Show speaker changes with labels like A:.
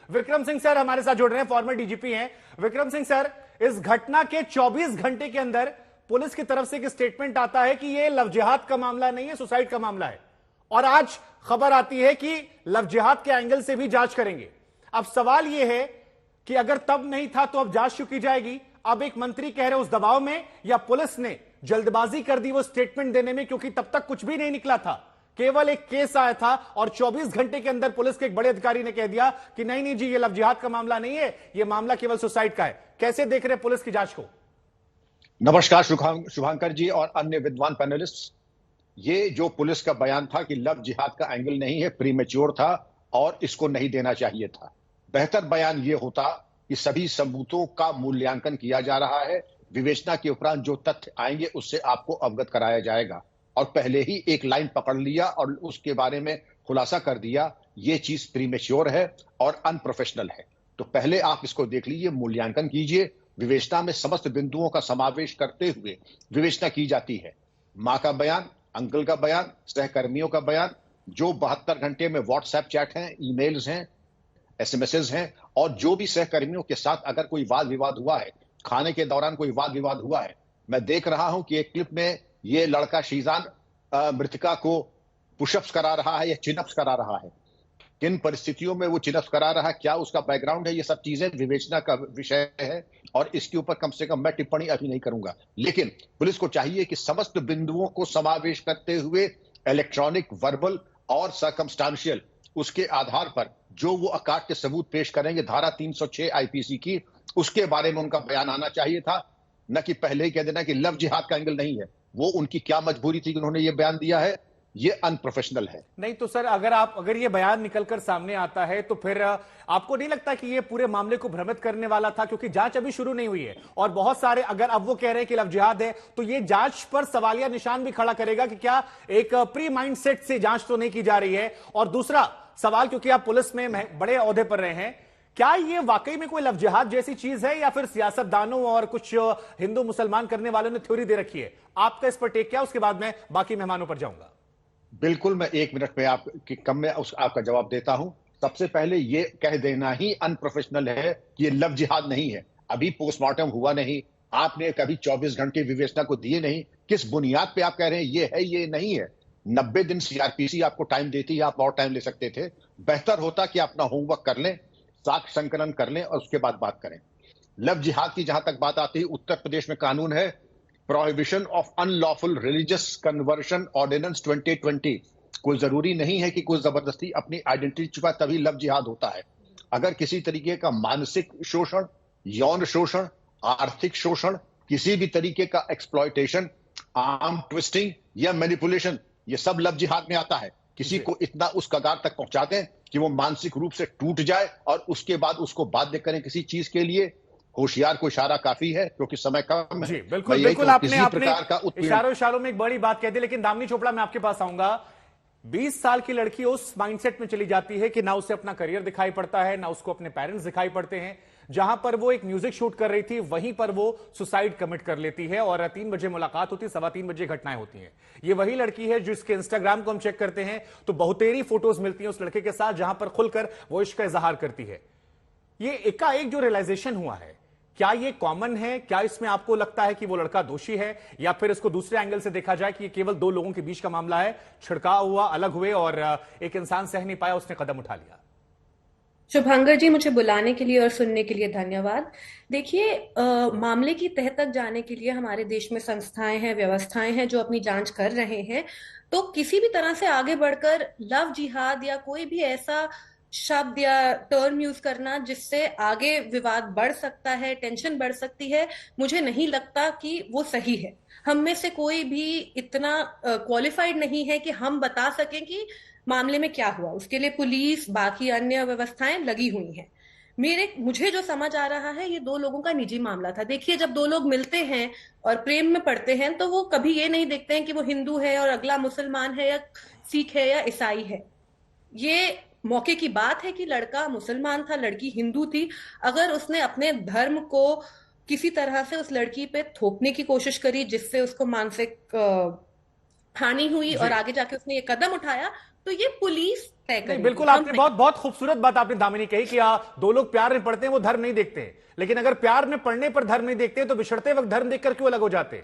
A: Vikram Singh sir हमारे साथ जुड़ रहे हैं, फॉर्मर डीजीपी हैं। विक्रम सिंह सर, इस घटना के 24 घंटे के अंदर पुलिस की तरफ से एक स्टेटमेंट आता है कि यह लव जिहाद का मामला नहीं है, सुसाइड का मामला है, और आज खबर आती है कि लव जिहाद के एंगल से भी जांच करेंगे। अब सवाल यह है कि अगर तब नहीं था तो अब जांच क्यों की जाएगी? अब एक मंत्री कह रहे उस दबाव में, या पुलिस ने जल्दबाजी कर दी वो स्टेटमेंट देने में, क्योंकि तब तक कुछ भी नहीं निकला था, केवल एक केस आया था और 24 घंटे के अंदर पुलिस के एक बड़े अधिकारी ने कह दिया कि नहीं नहीं जी, ये लव जिहाद का मामला नहीं है, ये मामला केवल सुसाइड का है। कैसे देख रहे हैं पुलिस की जांच को?
B: नमस्कार शुभांकर जी और अन्य विद्वान पैनलिस्ट। ये जो पुलिस का बयान था कि लव जिहाद का एंगल नहीं है, प्रीमेच्योर था और इसको नहीं देना चाहिए था। बेहतर बयान ये होता कि सभी सबूतों का मूल्यांकन किया जा रहा है, विवेचना के उपरांत जो तथ्य आएंगे उससे आपको अवगत कराया जाएगा, और पहले ही एक लाइन पकड़ लिया और उसके बारे में खुलासा कर दिया, ये चीज प्रीमेच्योर है और अनप्रोफेशनल है। तो पहले आप इसको देख लीजिए, मूल्यांकन कीजिए। विवेचना में समस्त बिंदुओं का समावेश करते हुए विवेचना की जाती है। मां का बयान, अंकल का बयान, सहकर्मियों का बयान, जो 72 घंटे में व्हाट्सएप चैट हैं, ईमेल्स हैं, एसएमएसेस हैं, और जो भी सहकर्मियों के साथ अगर कोई वाद विवाद हुआ है, खाने के दौरान कोई वाद विवाद हुआ है। मैं देख रहा हूं कि एक क्लिप में ये लड़का शीजान मृतका को पुशअप्स करा रहा है या चिनअप्स करा रहा है। किन परिस्थितियों में वो चिनअप्स करा रहा है, क्या उसका बैकग्राउंड है, ये सब चीजें विवेचना का विषय है और इसके ऊपर कम से कम मैं टिप्पणी अभी नहीं करूंगा। लेकिन पुलिस को चाहिए कि समस्त बिंदुओं को समावेश करते हुए इलेक्ट्रॉनिक, वर्बल और सर्कमस्टांशियल, उसके आधार पर जो वो अकाट्य सबूत पेश करेंगे धारा 306 आईपीसी की, उसके बारे में उनका बयान आना चाहिए था, न कि पहले ही कह देना कि लव जिहाद का एंगल नहीं है। वो उनकी क्या मजबूरी थी कि उन्होंने ये बयान दिया है? ये अनप्रोफेशनल है।
A: नहीं तो सर, अगर ये बयान निकलकर सामने आता है तो फिर आपको नहीं लगता कि ये पूरे मामले को भ्रमित करने वाला था? क्योंकि जांच अभी शुरू नहीं हुई है और बहुत सारे, अगर अब वो कह रहे हैं कि लव जिहाद है, तो ये जांच पर सवालिया निशान भी खड़ा करेगा कि क्या एक प्री माइंडसेट से जांच तो नहीं की जा रही है। और दूसरा सवाल, क्योंकि आप पुलिस में बड़े ओहदे पर रहे हैं, क्या ये वाकई में कोई लव जिहाद जैसी चीज है, या फिर सियासतदानों और कुछ हिंदू मुसलमान करने वालों ने थ्योरी दे रखी है? आपका इस पर टेक क्या? उसके बाद मैं बाकी मेहमानों पर जाऊंगा।
B: बिल्कुल, मैं 1 मिनट में आपकी कम में आपका जवाब देता हूं। सबसे पहले ये कह देना ही अनप्रोफेशनल है कि ये लव जिहाद नहीं है। अभी पोस्टमार्टम हुआ नहीं, आपने कभी 24 घंटे विवेचना को दिए नहीं, किस बुनियाद पे आप कह रहे हैं ये है ये नहीं है? 90 दिन सीआरपीसी आपको टाइम देती है, आप और टाइम ले सकते थे। बेहतर होता कि अपना होमवर्क कर लें, साक्ष्य संकलन कर लें और उसके बाद बात करें। लव जिहाद की जहां तक बात आती है, उत्तर प्रदेश में कानून है prohibition of unlawful religious conversion ordinance 2020। कोई जरूरी नहीं है कि कोई जबरदस्ती अपनी आइडेंटिटी छुपा तभी लव जिहाद होता है। अगर किसी तरीके का मानसिक शोषण, यौन शोषण, आर्थिक शोषण, किसी भी तरीके का एक्सप्लॉयटेशन, आर्म ट्विस्टिंग या मैनिपुलेशन, ये सब लव जिहाद में आता है। किसी को इतना उस कगार तक पहुंचा दें कि वो मानसिक रूप से टूट जाए और उसके बाद उसको बाध्य करें किसी चीज के लिए। होशियार को इशारा काफी है क्योंकि समय कम है।
A: जी बिल्कुल बिल्कुल, आपने इशारों में एक बड़ी बात कह दी। लेकिन दामिनी चोपड़ा, मैं आपके पास आऊंगा। 20 साल की लड़की उस माइंडसेट में चली जाती है कि ना उसे अपना करियर दिखाई पड़ता है, ना उसको अपने पेरेंट्स दिखाई पड़ते हैं। जहां पर वो एक म्यूजिक शूट कर रही थी, वहीं पर वो सुसाइड कमिट कर लेती है और 3 बजे मुलाकात होती है, 3:15 बजे घटनाएं होती हैं। ये वही लड़की है जिसके इंस्टाग्राम को हम चेक करते हैं तो बहुतेरी फोटोज मिलती हैं उस लड़के के साथ, जहां पर खुलकर वो इश्क का इजहार करती है। ये एकाएक जो रियलाइजेशन हुआ है, क्या ये कॉमन है? क्या इसमें आपको लगता है कि वो लड़का दोषी है, या फिर इसको दूसरे एंगल से देखा जाए कि ये केवल 2 लोगों के बीच का मामला है, छिड़काव हुआ, अलग हुए और एक इंसान सह नहीं पाया, उसने कदम उठा लिया?
C: शुभांकर जी, मुझे बुलाने के लिए और सुनने के लिए धन्यवाद। देखिए, मामले की तह तक जाने के लिए हमारे देश में संस्थाएं हैं, व्यवस्थाएं हैं जो अपनी जांच कर रहे हैं। तो किसी भी तरह से आगे बढ़कर लव जिहाद या कोई भी ऐसा शब्द या टर्म यूज करना जिससे आगे विवाद बढ़ सकता है, टेंशन बढ़ सकती है, मुझे नहीं लगता कि वो सही है। हम में से कोई भी इतना क्वालिफाइड नहीं है कि हम बता सकें कि मामले में क्या हुआ। उसके लिए पुलिस, बाकी अन्य व्यवस्थाएं लगी हुई हैं। मुझे जो समझ आ रहा है, ये 2 लोगों का निजी मामला था। देखिए, जब 2 लोग मिलते हैं और प्रेम में पड़ते हैं तो वो कभी ये नहीं देखते हैं कि वो हिंदू है और अगला मुसलमान है या सिख है या ईसाई है। ये मौके की बात है कि लड़का मुसलमान था, लड़की हिंदू थी। अगर उसने अपने धर्म को किसी तरह से उस लड़की पे थोपने की कोशिश करी जिससे उसको मानसिक हानि हुई और आगे जाके उसने ये कदम उठाया, तो ये पुलिस तय करेगी।
A: बिल्कुल, आपने बहुत बहुत खूबसूरत बात आपने दामिनी कही कि दो लोग प्यार में पढ़ते हैं वो धर्म नहीं देखते, लेकिन अगर प्यार में पढ़ने पर धर्म नहीं देखते तो बिछड़ते वक्त धर्म देखकर क्यों अलग हो जाते?